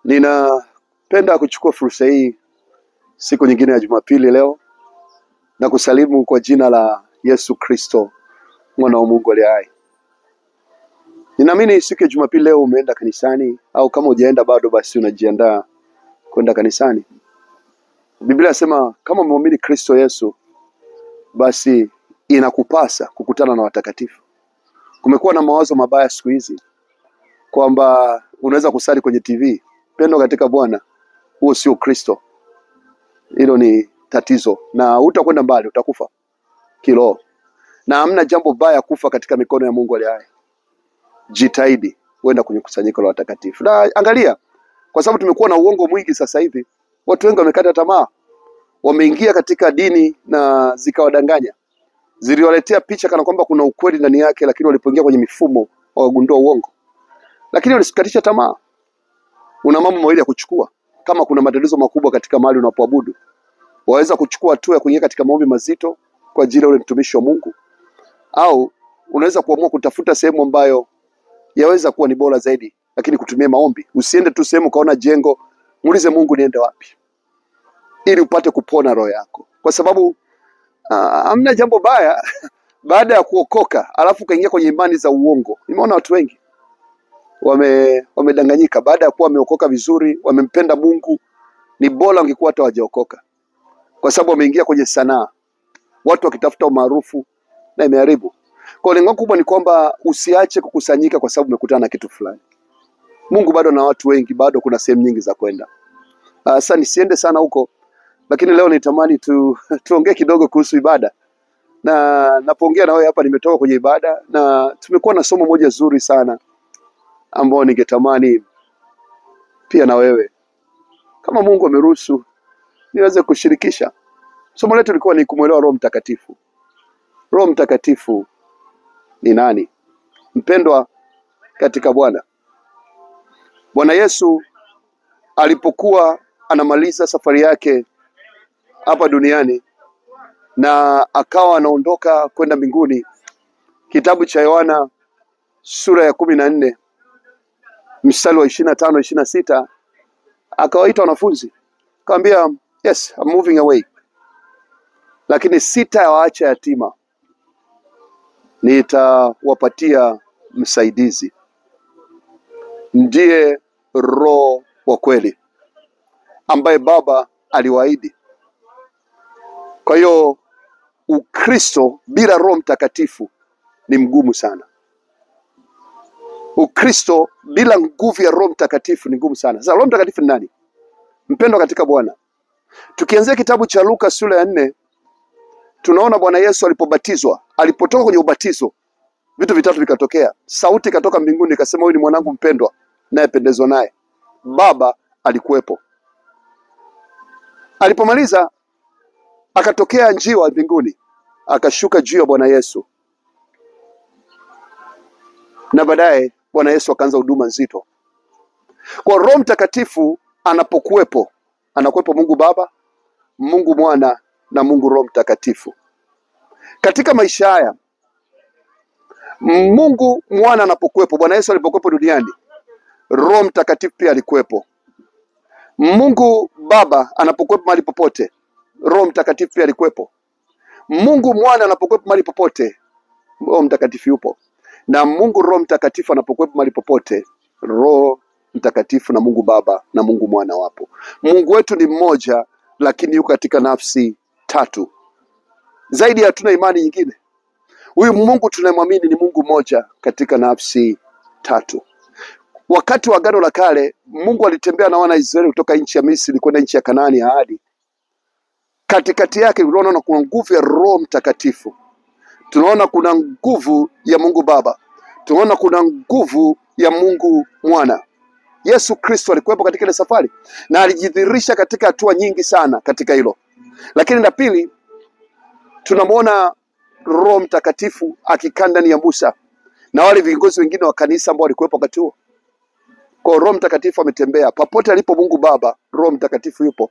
Ninapenda kuchukua fursa hii siku nyingine ya Jumapili leo na kusalimu kwa jina la Yesu Kristo, mwana wa Mungu aliye hai. Ninaamini siku ya Jumapili leo umeenda kanisani, au kama hujaenda bado basi unajiandaa kwenda kanisani. Biblia inasema kama muamini Kristo Yesu basi inakupasa kukutana na watakatifu. Kumekuwa na mawazo mabaya siku hizi kwamba unaweza kusali kwenye TV. Pendo katika Bwana, huo sio Kristo. Hilo ni tatizo na utakwenda mbali, utakufa kiroho. Na hamna jambo baya kufa katika mikono ya Mungu aliye hai. Jitahidi uenda kwenye kusanyiko la watakatifu. Na angalia, kwa sababu tumekuwa na uongo mwingi sasa hivi, watu wengi wamekata tamaa. Wameingia katika dini na zikawadanganya. Ziliwaletea picha kana kwamba kuna ukweli ndani yake, lakini walipoingia kwenye mifumo wagundua uongo. Lakini walikatisha tamaa. Una mambo mawili ya kuchukua. Kama kuna matatizo makubwa katika mahali unapoabudu, waweza kuchukua hatua ya kuingia katika maombi mazito kwa ajili ya ule mtumishi wa Mungu, au unaweza kuamua kutafuta sehemu ambayo yaweza kuwa ni bora zaidi, lakini kutumia maombi. Usiende tu sehemu kaona jengo, muulize Mungu niende wapi, ili upate kupona roho yako. Kwa sababu hamna jambo baya baada ya kuokoka alafu kaingia kwenye imani za uongo. Nimeona watu wengi wamedanganyika baada ya kuwa wameokoka vizuri, wamempenda Mungu. Ni bora wangekuwa hata hawajaokoka, kwa sababu wameingia kwenye sanaa, watu wakitafuta umaarufu, na imeharibu. Kwa lengo kubwa ni kwamba usiache kukusanyika kwa sababu umekutana na kitu fulani. Mungu bado na watu wengi, bado kuna sehemu nyingi za kwenda. Sasa nisiende sana huko, lakini leo nitamani tuongee kidogo kuhusu ibada. Na napoongea na wewe hapa nimetoka kwenye ibada, na tumekuwa na somo moja zuri sana ambao ningetamani pia na wewe, kama Mungu ameruhusu, niweze kushirikisha. Somo letu lilikuwa ni kumuelewa Roho Mtakatifu. Roho Mtakatifu ni nani? Mpendwa katika Bwana, Bwana Yesu alipokuwa anamaliza safari yake hapa duniani na akawa anaondoka kwenda mbinguni, kitabu cha Yohana sura ya 14 mstari wa 25 26, akawaita wanafunzi, akamwambia, yes, I'm moving away, lakini sitawaacha yatima, nitawapatia msaidizi, ndiye Roho wa kweli ambaye Baba aliwaahidi. Kwa hiyo Ukristo bila Roho Mtakatifu ni mgumu sana. Ukristo bila nguvu ya Roho Mtakatifu ni ngumu sana. Sasa Roho Mtakatifu ni nani? Mpendwa katika Bwana, tukianzia kitabu cha Luka sura ya 4, tunaona Bwana Yesu alipobatizwa, alipotoka kwenye ubatizo, vitu vitatu vikatokea. Sauti ikatoka mbinguni ikasema, huyu ni mwanangu mpendwa, naye pendezwa naye. Baba alikuwepo. Alipomaliza akatokea njiwa mbinguni, akashuka juu ya Bwana Yesu, na baadaye Bwana Yesu akaanza huduma nzito. Kwa Roho Mtakatifu anapokuwepo, anakuwepo Mungu Baba, Mungu Mwana na Mungu Roho Mtakatifu. Katika maisha haya, Mungu Mwana anapokuwepo, Bwana Yesu alipokuwepo duniani, Roho Mtakatifu pia alikuwepo. Mungu Baba anapokuwepo mahali popote, Roho Mtakatifu pia alikuwepo. Mungu Mwana anapokuwepo mahali popote, Roho Mtakatifu yupo. Na Mungu Roho Mtakatifu anapokuwepo mahali popote, Roho Mtakatifu na Mungu Baba na Mungu Mwana wapo. Mungu wetu ni mmoja, lakini yuko katika nafsi tatu. Zaidi hatuna imani nyingine. Huyu Mungu tunayemwamini ni Mungu mmoja katika nafsi tatu. Wakati wa Agano la Kale, Mungu alitembea na wana Israeli kutoka nchi ya Misri kwenda nchi ya Kanaani ya ahadi. Katikati yake tunaona kuna nguvu ya Roho Mtakatifu. Tunaona kuna nguvu ya Mungu Baba. Tunaona kuna nguvu ya Mungu Mwana. Yesu Kristo alikuwepo katika ile safari na alijidhihirisha katika hatua nyingi sana katika hilo. Lakini la pili, tunamwona Roho Mtakatifu akikaa ndani ya Musa na wale viongozi wengine wa kanisa ambao walikuwepo wakati huo. Kwa Roho Mtakatifu ametembea popote alipo Mungu Baba, Roho Mtakatifu yupo.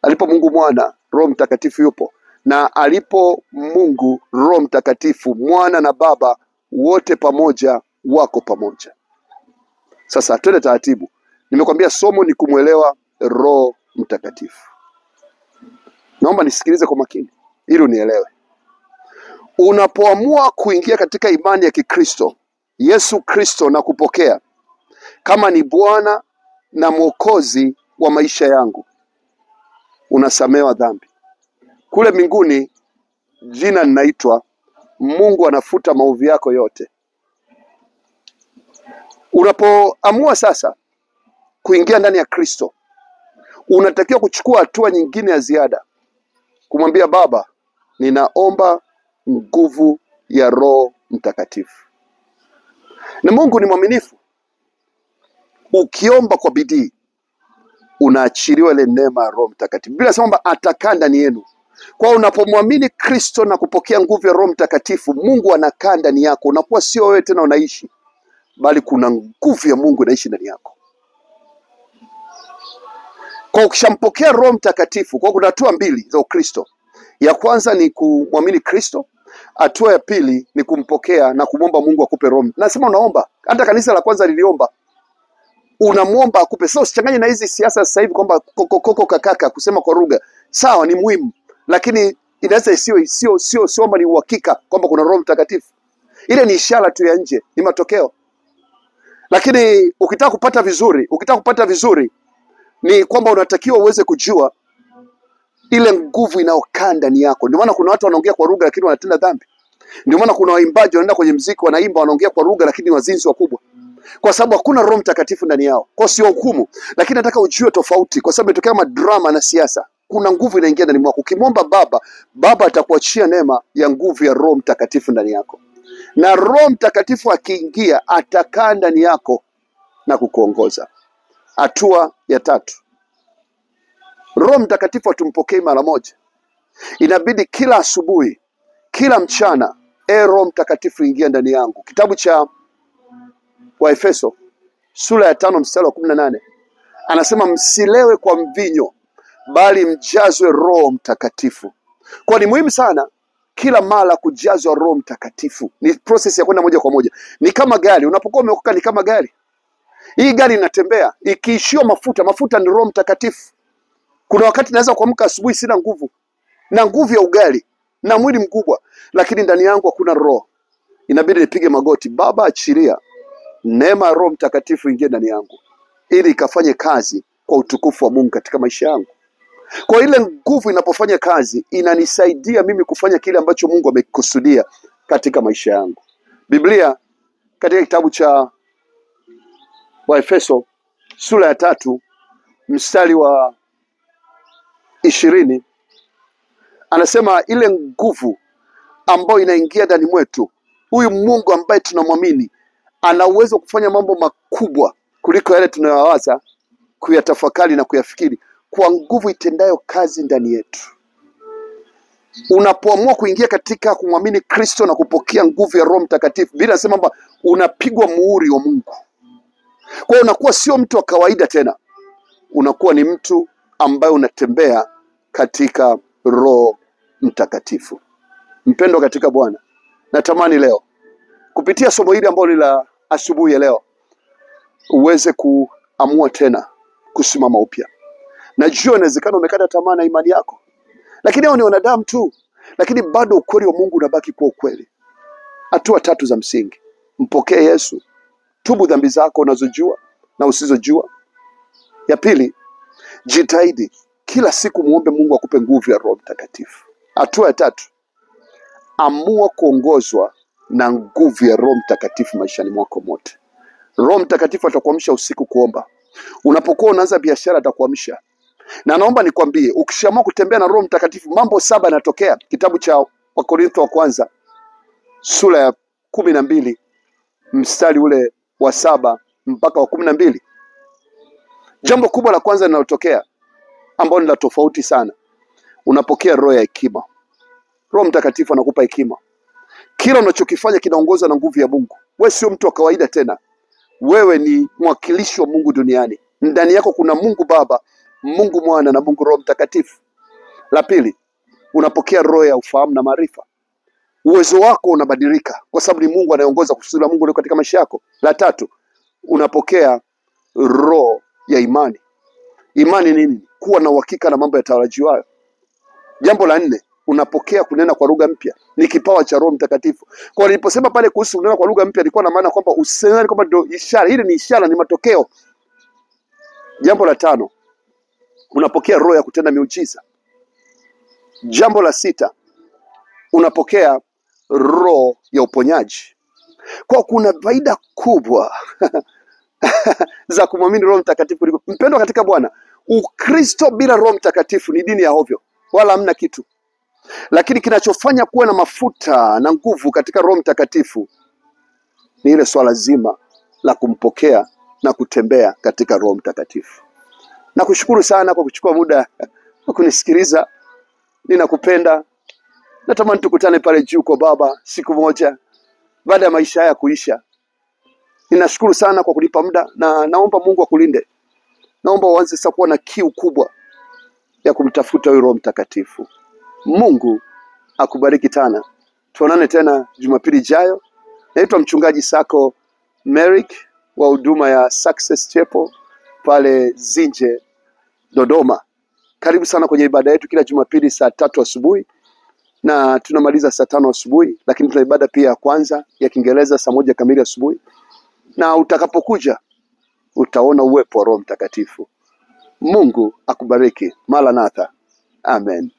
Alipo Mungu Mwana, Roho Mtakatifu yupo. Na alipo Mungu, Roho Mtakatifu, Mwana na Baba wote pamoja wako pamoja. Sasa twende taratibu. Nimekwambia somo ni kumwelewa Roho Mtakatifu. Naomba nisikilize kwa makini ili unielewe. Unapoamua kuingia katika imani ya Kikristo, Yesu Kristo, na kupokea kama ni Bwana na Mwokozi wa maisha yangu, unasamewa dhambi. Kule mbinguni jina linaitwa Mungu anafuta maovu yako yote. Unapoamua sasa kuingia ndani ya Kristo, unatakiwa kuchukua hatua nyingine ya ziada, kumwambia Baba, ninaomba nguvu ya Roho Mtakatifu. Na Mungu ni mwaminifu. Ukiomba kwa bidii, unaachiliwa ile neema ya Roho Mtakatifu. Biblia inasema kwamba atakaa ndani yenu. Kwa unapomwamini Kristo na kupokea nguvu ya Roho Mtakatifu, Mungu anakaa ndani yako. Unakuwa sio wewe tena unaishi, bali kuna nguvu ya Mungu inaishi ndani yako. Kwa ukishampokea Roho Mtakatifu, kwa kuna hatua mbili za Ukristo. Ya kwanza ni kumwamini Kristo. Hatua ya pili ni kumpokea na kumwomba Mungu akupe Roho. Nasema unaomba. Hata kanisa la kwanza liliomba. Unamwomba akupe. Sasa usichanganye na hizi siasa sasa hivi kwamba koko kakaka kusema kwa lugha. Sawa, ni muhimu, lakini inaweza sio kwamba ni uhakika kwamba kuna Roho Mtakatifu. Ile ni ishara tu ya nje, ni matokeo. Lakini ukitaka kupata vizuri ni kwamba unatakiwa uweze kujua ile nguvu inayokaa ndani yako. Ndio maana kuna watu wanaongea kwa lugha lakini wanatenda dhambi. Ndio maana kuna waimbaji wanaenda kwenye muziki wanaimba wanaongea kwa lugha lakini wazinzi wakubwa. Kwa sababu hakuna Roho Mtakatifu ndani yao. Kwa sio hukumu, lakini nataka ujue tofauti, kwa sababu imetokea madrama na siasa. Kuna nguvu inaingia ndani mwako. Ukimwomba Baba atakuachia neema ya nguvu ya Roho Mtakatifu ndani yako. Na Roho Mtakatifu akiingia atakaa ndani yako na kukuongoza. Hatua ya tatu. Roho Mtakatifu hatumpokei mara moja. Inabidi kila asubuhi, kila mchana, Roho Mtakatifu ingia ndani yangu. Kitabu cha Waefeso sura ya 5 mstari wa 18 anasema msilewe kwa mvinyo, bali mjazwe Roho Mtakatifu. Kwa ni muhimu sana kila mara kujazwa Roho Mtakatifu. Ni process ya kwenda moja kwa moja. Ni kama gari, unapokuwa umeokoka ni kama gari. Hii gari inatembea, ikiishiwa mafuta ni Roho Mtakatifu. Kuna wakati naweza kuamka asubuhi sina nguvu, na nguvu ya ugali na mwili mkubwa, lakini ndani yangu hakuna Roho. Inabidi nipige magoti, Baba achilia neema ya Roho Mtakatifu ingie ndani yangu ili ikafanye kazi kwa utukufu wa Mungu katika maisha yangu. Kwa ile nguvu inapofanya kazi, inanisaidia mimi kufanya kile ambacho Mungu amekusudia katika maisha yangu. Biblia katika kitabu cha Waefeso sura ya 3 mstari wa 20 anasema ile nguvu ambayo inaingia ndani mwetu, huyu Mungu ambaye tunamwamini ana uwezo kufanya mambo makubwa kuliko yale tunayowaza, kuyatafakari na kuyafikiri, kwa nguvu itendayo kazi ndani yetu. Unapoamua kuingia katika kumwamini Kristo na kupokea nguvu ya Roho Mtakatifu, Biblia inasema kwamba unapigwa muhuri wa Mungu. Kwa hiyo unakuwa sio mtu wa kawaida tena. Unakuwa ni mtu ambaye unatembea katika Roho Mtakatifu. Mpendwa katika Bwana, natamani leo kupitia somo hili ambalo ni la asubuhi ya leo uweze kuamua tena kusimama upya. Najua inawezekana umekata tamaa na imani yako, lakini hao ni wanadamu tu, lakini bado ukweli wa Mungu unabaki kuwa ukweli. Hatua 3 za msingi. Mpokee Yesu, tubu dhambi zako unazojua na usizojua. Ya pili, jitahidi kila siku muombe Mungu akupe nguvu ya Roho Mtakatifu. Hatua ya 3, amua kuongozwa na nguvu ya Roho Mtakatifu maishani mwako mote. Roho Mtakatifu atakuamsha usiku kuomba. Unapokuwa unaanza biashara atakuamsha. Na naomba nikwambie, ukishaamua kutembea na Roho Mtakatifu, mambo 7 yanatokea. Kitabu cha Wakorintho wa kwanza sura ya 12 mstari ule wa 7 mpaka wa 12. Jambo kubwa la kwanza linalotokea ambalo ni la tofauti sana, unapokea roho ya hekima. Roho Mtakatifu anakupa hekima. Kila unachokifanya kinaongozwa na nguvu ya Mungu. Wewe sio mtu wa kawaida tena. Wewe ni mwakilishi wa Mungu duniani. Ndani yako kuna Mungu Baba, Mungu Mwana na Mungu Roho Mtakatifu. La pili, unapokea roho ya ufahamu na maarifa. Uwezo wako unabadilika kwa sababu ni Mungu anayeongoza kusudi la Mungu katika maisha yako. La tatu, unapokea roho ya imani. Imani nini? Kuwa na uhakika na mambo yatarajiwayo. Jambo la 4, unapokea kunena kwa lugha mpya. Ni kipawa cha Roho Mtakatifu. Kwa niliposema pale kuhusu kunena kwa lugha mpya, nilikuwa na maana kwamba usenani kwamba ndio ishara. Hili ni ishara, ni matokeo. Jambo la 5, unapokea roho ya kutenda miujiza. Jambo la 6, unapokea roho ya uponyaji. Kwa kuna faida kubwa za kumwamini Roho Mtakatifu. Mpendwa katika Bwana, Ukristo bila Roho Mtakatifu ni dini ya ovyo, wala hamna kitu. Lakini kinachofanya kuwe na mafuta na nguvu katika Roho Mtakatifu ni ile swala zima la kumpokea na kutembea katika Roho Mtakatifu. Nakushukuru sana kwa kuchukua muda wa kunisikiliza. Ninakupenda. Natamani tukutane pale juu kwa Baba siku moja baada ya maisha haya kuisha. Ninashukuru sana kwa kunipa muda, na naomba Mungu akulinde. Naomba uanze sasa kuwa na kiu kubwa ya kumtafuta huyo Roho Mtakatifu. Mungu akubariki tena. Tuonane tena Jumapili ijayo. Naitwa mchungaji Sako Merrick wa huduma ya Success Chapel pale Zinje, Dodoma. Karibu sana kwenye ibada yetu kila Jumapili saa 3 asubuhi na tunamaliza saa 5 asubuhi, lakini tuna ibada pia ya kwanza ya Kiingereza saa 1 kamili asubuhi. Na utakapokuja utaona uwepo wa Roho Mtakatifu. Mungu akubariki. Maranatha. Amen.